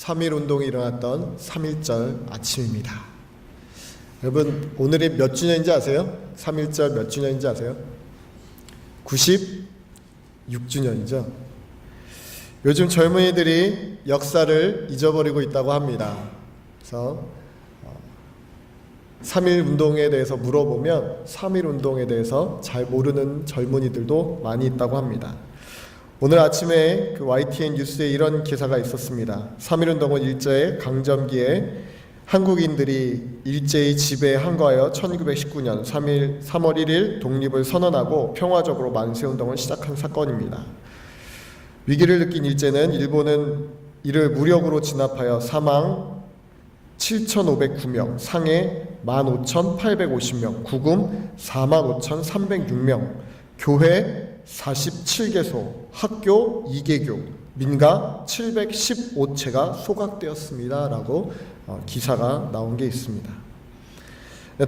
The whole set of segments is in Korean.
3.1운동이 일어났던 3.1절 아침입니다. 여러분, 오늘이 몇 주년인지 아세요? 3.1절 몇 주년인지 아세요? 96주년이죠. 요즘 젊은이들이 역사를 잊어버리고 있다고 합니다. 그래서 3.1운동에 대해서 물어보면 3.1운동에 대해서 잘 모르는 젊은이들도 많이 있다고 합니다. 오늘 아침에 그 YTN 뉴스에 이런 기사가 있었습니다. 3.1운동은 일제의 강점기에 한국인들이 일제히 지배에 항거하여 1919년 3월 1일 독립을 선언하고 평화적으로 만세운동을 시작한 사건입니다. 위기를 느낀 일제는 일본은 이를 무력으로 진압하여 사망 7,509명, 상해 15,850명, 구금 45,306명, 교회 47개소, 학교 2개교, 민가 715채가 소각되었습니다. 라고 기사가 나온 게 있습니다.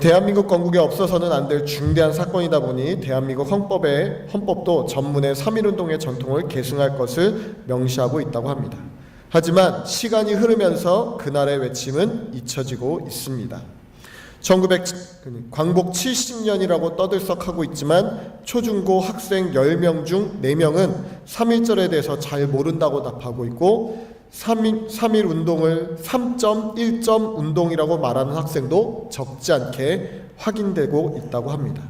대한민국 건국에 없어서는 안 될 중대한 사건이다 보니 대한민국 헌법도 전문의 3.1운동의 전통을 계승할 것을 명시하고 있다고 합니다. 하지만 시간이 흐르면서 그날의 외침은 잊혀지고 있습니다. 광복 70년이라고 떠들썩하고 있지만 초중고 학생 10명 중 4명은 3.1절에 대해서 잘 모른다고 답하고 있고 3.1 운동을 3.1점 운동이라고 말하는 학생도 적지 않게 확인되고 있다고 합니다.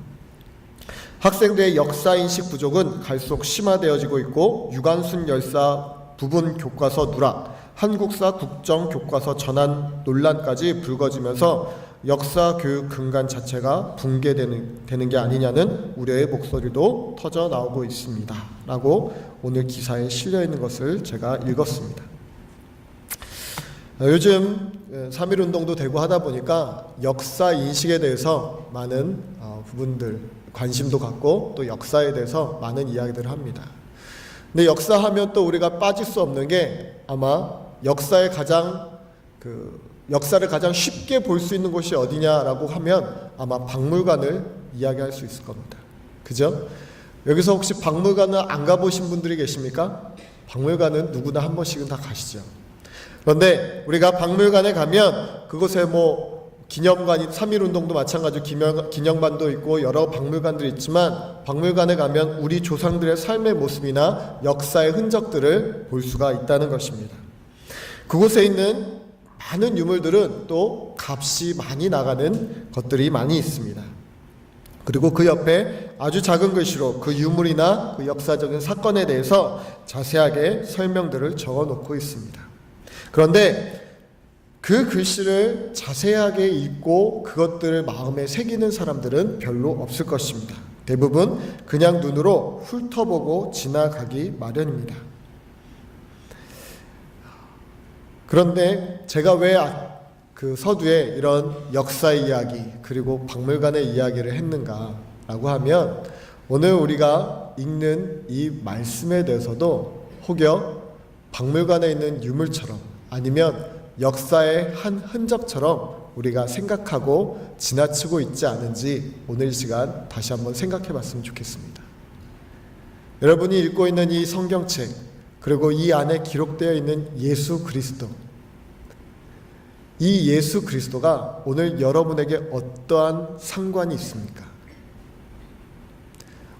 학생들의 역사인식 부족은 갈수록 심화되어지고 있고 유관순 열사 부분 교과서 누락, 한국사 국정교과서 전환 논란까지 불거지면서 역사 교육 근간 자체가 붕괴되는 게 아니냐는 우려의 목소리도 터져 나오고 있습니다. 라고 오늘 기사에 실려 있는 것을 제가 읽었습니다. 요즘 3.1운동도 되고 하다 보니까 역사 인식에 대해서 많은 부분들 관심도 갖고 또 역사에 대해서 많은 이야기들을 합니다. 근데 역사하면 또 우리가 빠질 수 없는 게 아마 역사를 가장 쉽게 볼 수 있는 곳이 어디냐라고 하면 아마 박물관을 이야기할 수 있을 겁니다. 그죠? 여기서 혹시 박물관을 안 가보신 분들이 계십니까? 박물관은 누구나 한 번씩은 다 가시죠. 그런데 우리가 박물관에 가면 그곳에 기념관이 3.1운동도 마찬가지로 기념관도 있고 여러 박물관들이 있지만 박물관에 가면 우리 조상들의 삶의 모습이나 역사의 흔적들을 볼 수가 있다는 것입니다. 그곳에 있는 많은 유물들은 또 값이 많이 나가는 것들이 많이 있습니다. 그리고 그 옆에 아주 작은 글씨로 그 유물이나 그 역사적인 사건에 대해서 자세하게 설명들을 적어 놓고 있습니다. 그런데 그 글씨를 자세하게 읽고 그것들을 마음에 새기는 사람들은 별로 없을 것입니다. 대부분 그냥 눈으로 훑어보고 지나가기 마련입니다. 그런데 제가 왜 그 서두에 이런 역사 이야기 그리고 박물관의 이야기를 했는가라고 하면 오늘 우리가 읽는 이 말씀에 대해서도 혹여 박물관에 있는 유물처럼 아니면 역사의 한 흔적처럼 우리가 생각하고 지나치고 있지 않은지 오늘 이 시간 다시 한번 생각해 봤으면 좋겠습니다. 여러분이 읽고 있는 이 성경책 그리고 이 안에 기록되어 있는 예수 그리스도, 이 예수 그리스도가 오늘 여러분에게 어떠한 상관이 있습니까?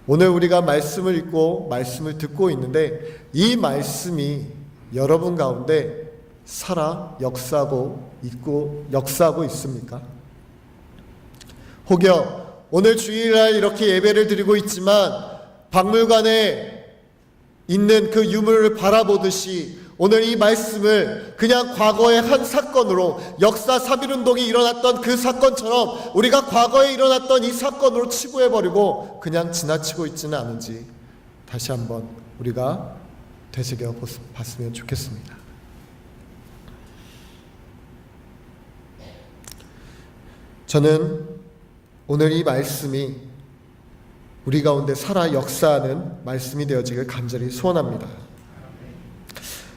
오늘 우리가 말씀을 읽고 말씀을 듣고 있는데 이 말씀이 여러분 가운데 살아 역사하고 있습니까? 혹여 오늘 주일날 이렇게 예배를 드리고 있지만 박물관에 있는 그 유물을 바라보듯이 오늘 이 말씀을 그냥 과거의 한 사건으로 역사 3.1운동이 일어났던 그 사건처럼 우리가 과거에 일어났던 이 사건으로 치부해버리고 그냥 지나치고 있지는 않은지 다시 한번 우리가 되새겨 봤으면 좋겠습니다. 저는 오늘 이 말씀이 우리 가운데 살아 역사하는 말씀이 되어지길 간절히 소원합니다.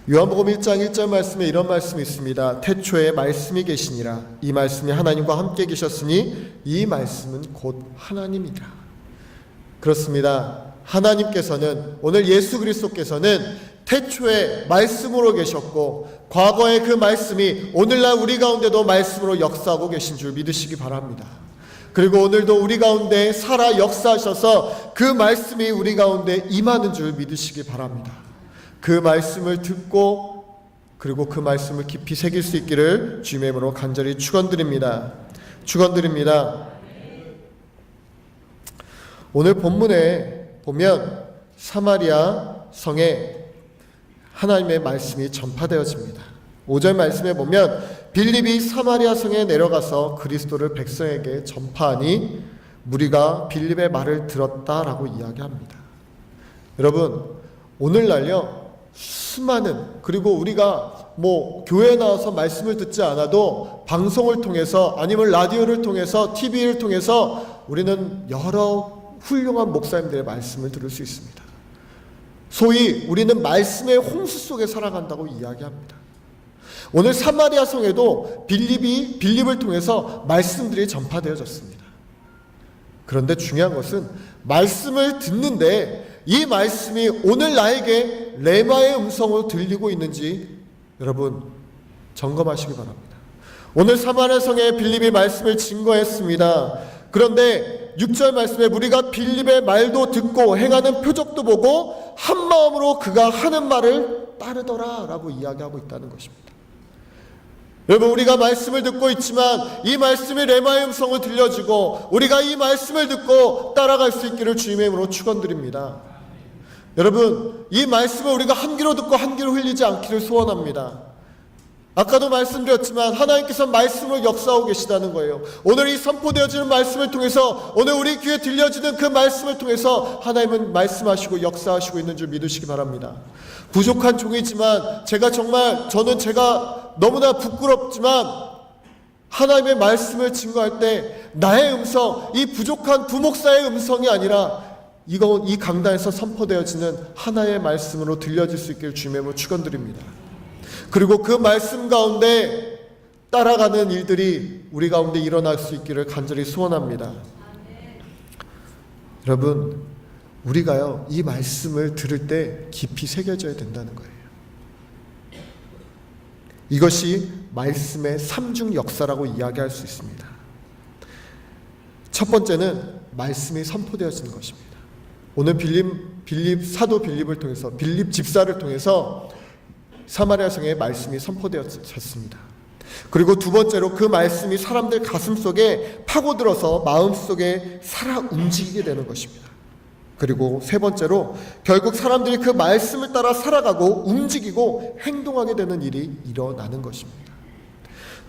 요한복음 1장 1절 말씀에 이런 말씀이 있습니다. 태초에 말씀이 계시니라. 이 말씀이 하나님과 함께 계셨으니 이 말씀은 곧 하나님이라. 그렇습니다. 하나님께서는 오늘 예수 그리스도께서는 태초에 말씀으로 계셨고 과거의 그 말씀이 오늘날 우리 가운데도 말씀으로 역사하고 계신 줄 믿으시기 바랍니다. 그리고 오늘도 우리 가운데 살아 역사하셔서 그 말씀이 우리 가운데 임하는 줄 믿으시기 바랍니다. 그 말씀을 듣고 그리고 그 말씀을 깊이 새길 수 있기를 주님의 이름으로 간절히 축원드립니다. 축원드립니다. 오늘 본문에 보면 사마리아 성에 하나님의 말씀이 전파되어집니다. 5절 말씀에 보면 빌립이 사마리아 성에 내려가서 그리스도를 백성에게 전파하니 무리가 빌립의 말을 들었다라고 이야기합니다. 여러분, 오늘날요 수많은, 그리고 우리가 교회에 나와서 말씀을 듣지 않아도 방송을 통해서 아니면 라디오를 통해서 TV를 통해서 우리는 여러 훌륭한 목사님들의 말씀을 들을 수 있습니다. 소위 우리는 말씀의 홍수 속에 살아간다고 이야기합니다. 오늘 사마리아 성에도 빌립을 통해서 말씀들이 전파되어졌습니다. 그런데 중요한 것은 말씀을 듣는데 이 말씀이 오늘 나에게 레마의 음성으로 들리고 있는지 여러분 점검하시기 바랍니다. 오늘 사마리아 성에 빌립이 말씀을 증거했습니다. 그런데 6절 말씀에 우리가 빌립의 말도 듣고 행하는 표적도 보고 한 마음으로 그가 하는 말을 따르더라 라고 이야기하고 있다는 것입니다. 여러분, 우리가 말씀을 듣고 있지만 이 말씀이 레마의 음성을 들려주고 우리가 이 말씀을 듣고 따라갈 수 있기를 주님의 이름으로 축원드립니다. 여러분, 이 말씀을 우리가 한 귀로 듣고 한 귀로 흘리지 않기를 소원합니다. 아까도 말씀드렸지만 하나님께서 말씀을 역사하고 계시다는 거예요. 오늘 이 선포되어지는 말씀을 통해서, 오늘 우리 귀에 들려지는 그 말씀을 통해서 하나님은 말씀하시고 역사하시고 있는 줄 믿으시기 바랍니다. 부족한 종이지만 저는 제가 너무나 부끄럽지만 하나님의 말씀을 증거할 때 나의 음성, 이 부족한 부목사의 음성이 아니라 이 강단에서 선포되어지는 하나의 말씀으로 들려질 수 있기를 주님의 이름으로 축원드립니다. 그리고 그 말씀 가운데 따라가는 일들이 우리 가운데 일어날 수 있기를 간절히 소원합니다. 여러분, 우리가요 이 말씀을 들을 때 깊이 새겨져야 된다는 거예요. 이것이 말씀의 삼중 역사라고 이야기할 수 있습니다. 첫 번째는 말씀이 선포되어지는 것입니다. 오늘 사도 빌립을 통해서, 빌립 집사를 통해서 사마리아 성에 말씀이 선포되어졌습니다. 그리고 두 번째로 그 말씀이 사람들 가슴 속에 파고들어서 마음 속에 살아 움직이게 되는 것입니다. 그리고 세 번째로 결국 사람들이 그 말씀을 따라 살아가고 움직이고 행동하게 되는 일이 일어나는 것입니다.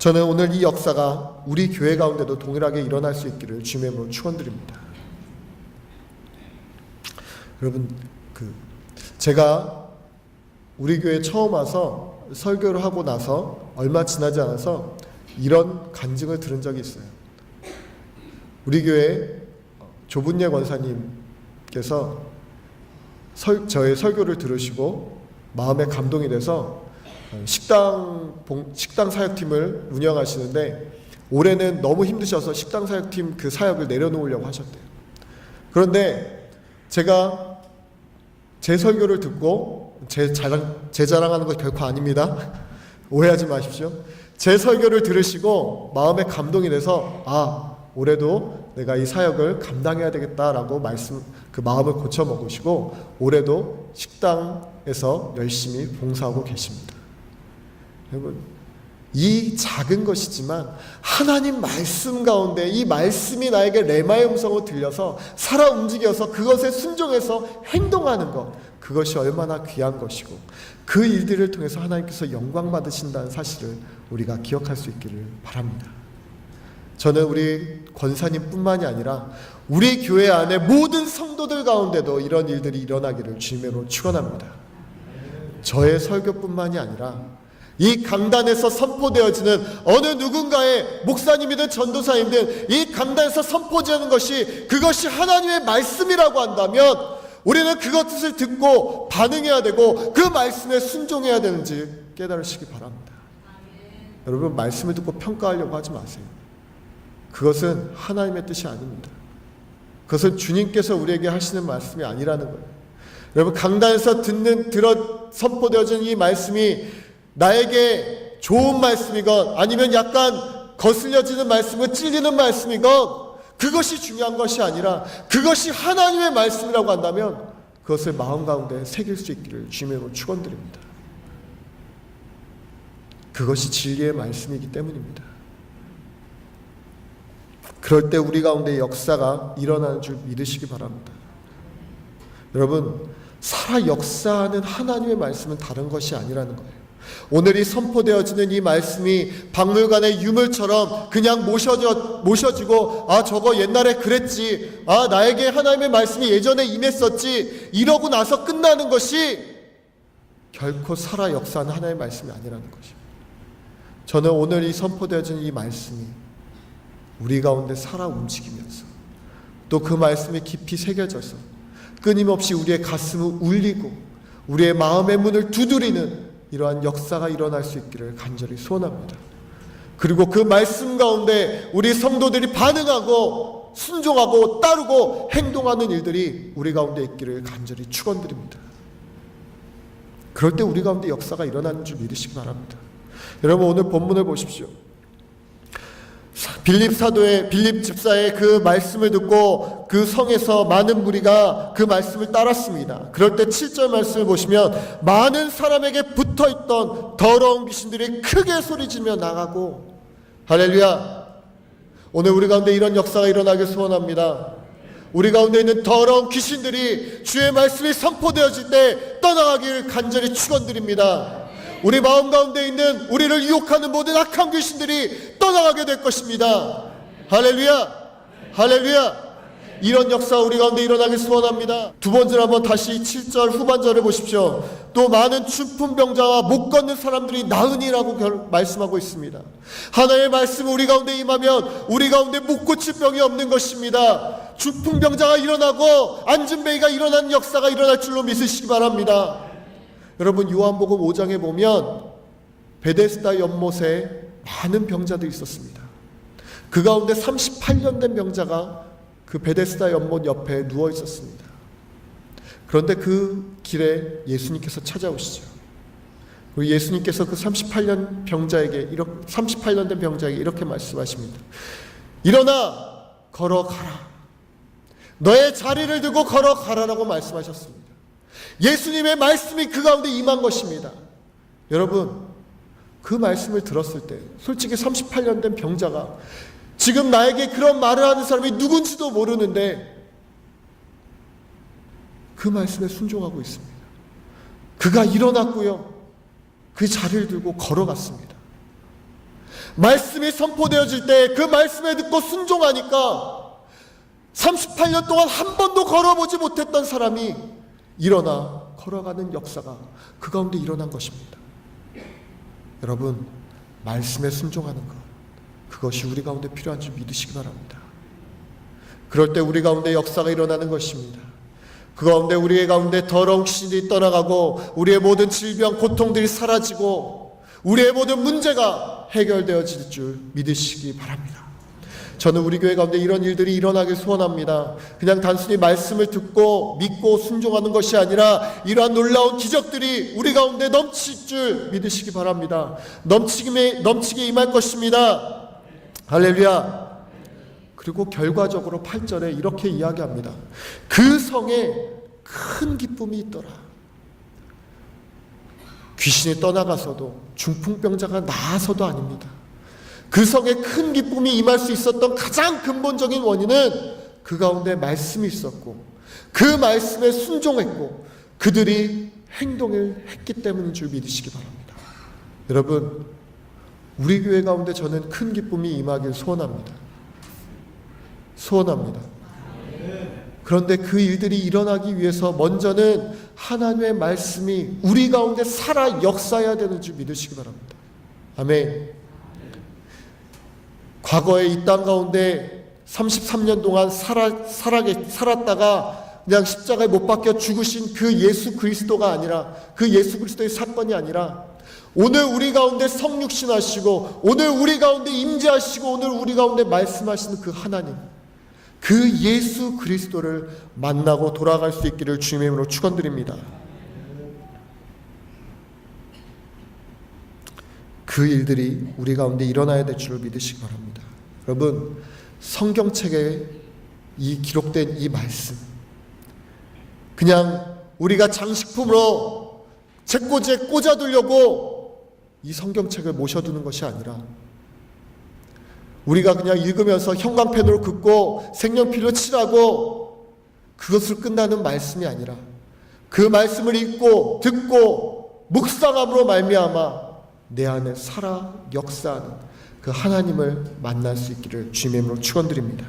저는 오늘 이 역사가 우리 교회 가운데도 동일하게 일어날 수 있기를 주님의 이름으로 축원드립니다. 여러분, 제가 우리 교회 처음 와서 설교를 하고 나서 얼마 지나지 않아서 이런 간증을 들은 적이 있어요. 우리 교회 조분예 권사님께서 저의 설교를 들으시고 마음에 감동이 돼서 식당 사역팀을 운영하시는데 올해는 너무 힘드셔서 식당 사역팀 그 사역을 내려놓으려고 하셨대요. 그런데 제가 제 설교를 듣고 제 자랑하는 것 결코 아닙니다. 오해하지 마십시오. 제 설교를 들으시고 마음에 감동이 돼서 올해도 내가 이 사역을 감당해야 되겠다라고 그 마음을 고쳐 먹으시고 올해도 식당에서 열심히 봉사하고 계십니다. 여러분, 이 작은 것이지만 하나님 말씀 가운데 이 말씀이 나에게 레마의 음성으로 들려서 살아 움직여서 그것에 순종해서 행동하는 것, 그것이 얼마나 귀한 것이고 그 일들을 통해서 하나님께서 영광 받으신다는 사실을 우리가 기억할 수 있기를 바랍니다. 저는 우리 권사님뿐만이 아니라 우리 교회 안에 모든 성도들 가운데도 이런 일들이 일어나기를 주님으로 축원합니다. 저의 설교뿐만이 아니라 이 강단에서 선포되어지는 어느 누군가의 목사님이든 전도사님든 이 강단에서 선포되는 그것이 하나님의 말씀이라고 한다면 우리는 그것을 듣고 반응해야 되고 그 말씀에 순종해야 되는지 깨달으시기 바랍니다. 여러분, 말씀을 듣고 평가하려고 하지 마세요. 그것은 하나님의 뜻이 아닙니다. 그것은 주님께서 우리에게 하시는 말씀이 아니라는 거예요. 여러분, 강단에서 선포되어진 이 말씀이 나에게 좋은 말씀이건 아니면 약간 거슬려지는 말씀이건 찔리는 말씀이건 그것이 중요한 것이 아니라 그것이 하나님의 말씀이라고 한다면 그것을 마음 가운데 새길 수 있기를 주님으로 축원드립니다. 그것이 진리의 말씀이기 때문입니다. 그럴 때 우리 가운데 역사가 일어나는 줄 믿으시기 바랍니다. 여러분, 살아 역사하는 하나님의 말씀은 다른 것이 아니라는 거예요. 오늘 이 선포되어지는 이 말씀이 박물관의 유물처럼 그냥 모셔지고 저거 옛날에 그랬지, 나에게 하나님의 말씀이 예전에 임했었지 이러고 나서 끝나는 것이 결코 살아 역사하는 하나님의 말씀이 아니라는 것입니다. 저는 오늘 이 선포되어지는 이 말씀이 우리 가운데 살아 움직이면서 또 그 말씀이 깊이 새겨져서 끊임없이 우리의 가슴을 울리고 우리의 마음의 문을 두드리는 이러한 역사가 일어날 수 있기를 간절히 소원합니다. 그리고 그 말씀 가운데 우리 성도들이 반응하고 순종하고 따르고 행동하는 일들이 우리 가운데 있기를 간절히 축원드립니다. 그럴 때 우리 가운데 역사가 일어나는 줄 믿으시기 바랍니다. 여러분, 오늘 본문을 보십시오. 빌립 집사의 그 말씀을 듣고 그 성에서 많은 무리가 그 말씀을 따랐습니다. 그럴 때 7절 말씀을 보시면 많은 사람에게 붙어있던 더러운 귀신들이 크게 소리지며 나가고, 할렐루야, 오늘 우리 가운데 이런 역사가 일어나길 소원합니다. 우리 가운데 있는 더러운 귀신들이 주의 말씀이 선포되어질 때 떠나가기를 간절히 축원드립니다. 우리 마음 가운데 있는 우리를 유혹하는 모든 악한 귀신들이 떠나가게 될 것입니다. 할렐루야, 할렐루야. 이런 역사 우리 가운데 일어나길 소원합니다. 두 번째로 한번 다시 7절 후반절을 보십시오. 또 많은 중풍병자와 못 걷는 사람들이 나으니라고 말씀하고 있습니다. 하나님의 말씀이 우리 가운데 임하면 우리 가운데 못 고칠 병이 없는 것입니다. 중풍병자가 일어나고 안진뱅이가 일어나는 역사가 일어날 줄로 믿으시기 바랍니다. 여러분, 요한복음 5장에 보면 베데스다 연못에 많은 병자들이 있었습니다. 그 가운데 38년 된 병자가 그 베데스다 연못 옆에 누워 있었습니다. 그런데 그 길에 예수님께서 찾아오시죠. 그리고 예수님께서 그 38년 된 병자에게 이렇게 말씀하십니다. 일어나 걸어가라. 너의 자리를 들고 걸어가라라고 말씀하셨습니다. 예수님의 말씀이 그 가운데 임한 것입니다. 여러분, 그 말씀을 들었을 때 솔직히 38년 된 병자가 지금 나에게 그런 말을 하는 사람이 누군지도 모르는데 그 말씀에 순종하고 있습니다. 그가 일어났고요, 그 자리를 들고 걸어갔습니다. 말씀이 선포되어질 때 그 말씀에 듣고 순종하니까 38년 동안 한 번도 걸어보지 못했던 사람이 일어나 걸어가는 역사가 그 가운데 일어난 것입니다. 여러분, 말씀에 순종하는 것, 그것이 우리 가운데 필요한 줄 믿으시기 바랍니다. 그럴 때 우리 가운데 역사가 일어나는 것입니다. 그 가운데 우리의 가운데 더러운 귀신들이 떠나가고 우리의 모든 질병, 고통들이 사라지고 우리의 모든 문제가 해결되어질 줄 믿으시기 바랍니다. 저는 우리 교회 가운데 이런 일들이 일어나길 소원합니다. 그냥 단순히 말씀을 듣고 믿고 순종하는 것이 아니라 이러한 놀라운 기적들이 우리 가운데 넘칠 줄 믿으시기 바랍니다. 넘치게 임할 것입니다. 할렐루야. 그리고 결과적으로 8절에 이렇게 이야기합니다. 그 성에 큰 기쁨이 있더라. 귀신이 떠나가서도 중풍병자가 나아서도 아닙니다. 그 성에 큰 기쁨이 임할 수 있었던 가장 근본적인 원인은 그 가운데 말씀이 있었고 그 말씀에 순종했고 그들이 행동을 했기 때문인 줄 믿으시기 바랍니다. 여러분, 우리 교회 가운데 저는 큰 기쁨이 임하길 소원합니다. 그런데 그 일들이 일어나기 위해서 먼저는 하나님의 말씀이 우리 가운데 살아 역사해야 되는 줄 믿으시기 바랍니다. 아멘. 과거에 이 땅 가운데 33년 동안 살았다가 그냥 십자가에 못 박혀 죽으신 그 예수 그리스도가 아니라, 그 예수 그리스도의 사건이 아니라 오늘 우리 가운데 성육신 하시고 오늘 우리 가운데 임재하시고 오늘 우리 가운데 말씀하시는 그 하나님, 그 예수 그리스도를 만나고 돌아갈 수 있기를 주님의 이름으로 축원드립니다. 그 일들이 우리 가운데 일어나야 될 줄을 믿으시기 바랍니다. 여러분, 성경책에 이 기록된 이 말씀, 그냥 우리가 장식품으로 책꽂이에 꽂아두려고 이 성경책을 모셔두는 것이 아니라 우리가 그냥 읽으면서 형광펜으로 긋고 색연필로 칠하고 그것을 끝나는 말씀이 아니라 그 말씀을 읽고 듣고 묵상함으로 말미암아 내 안에 살아 역사하는 그 하나님을 만날 수 있기를 주님의 이름으로 축원드립니다.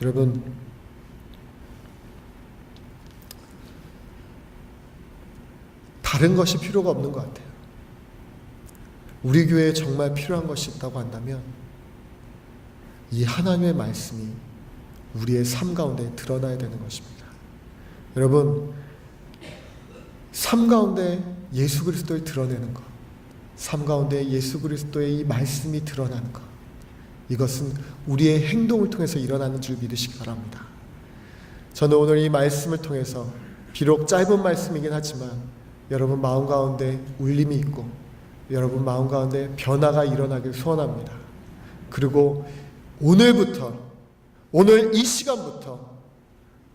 여러분, 다른 것이 필요가 없는 것 같아요. 우리 교회에 정말 필요한 것이 있다고 한다면 이 하나님의 말씀이 우리의 삶 가운데 드러나야 되는 것입니다. 여러분, 삶 가운데 예수 그리스도를 드러내는 것, 삶 가운데 예수 그리스도의 이 말씀이 드러나는 것, 이것은 우리의 행동을 통해서 일어나는 줄 믿으시기 바랍니다. 저는 오늘 이 말씀을 통해서 비록 짧은 말씀이긴 하지만 여러분 마음 가운데 울림이 있고 여러분 마음 가운데 변화가 일어나길 소원합니다. 그리고 오늘부터, 오늘 이 시간부터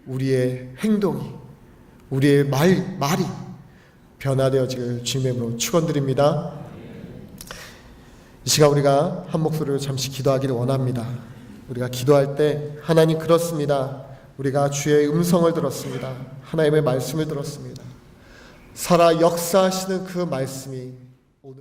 우리의 행동이, 우리의 말이 변화되어지길 주님의 이름으로 축원드립니다. 이 시간 우리가 한 목소리로 잠시 기도하기를 원합니다. 우리가 기도할 때 하나님, 그렇습니다. 우리가 주의 음성을 들었습니다. 하나님의 말씀을 들었습니다. 살아 역사하시는 그 말씀이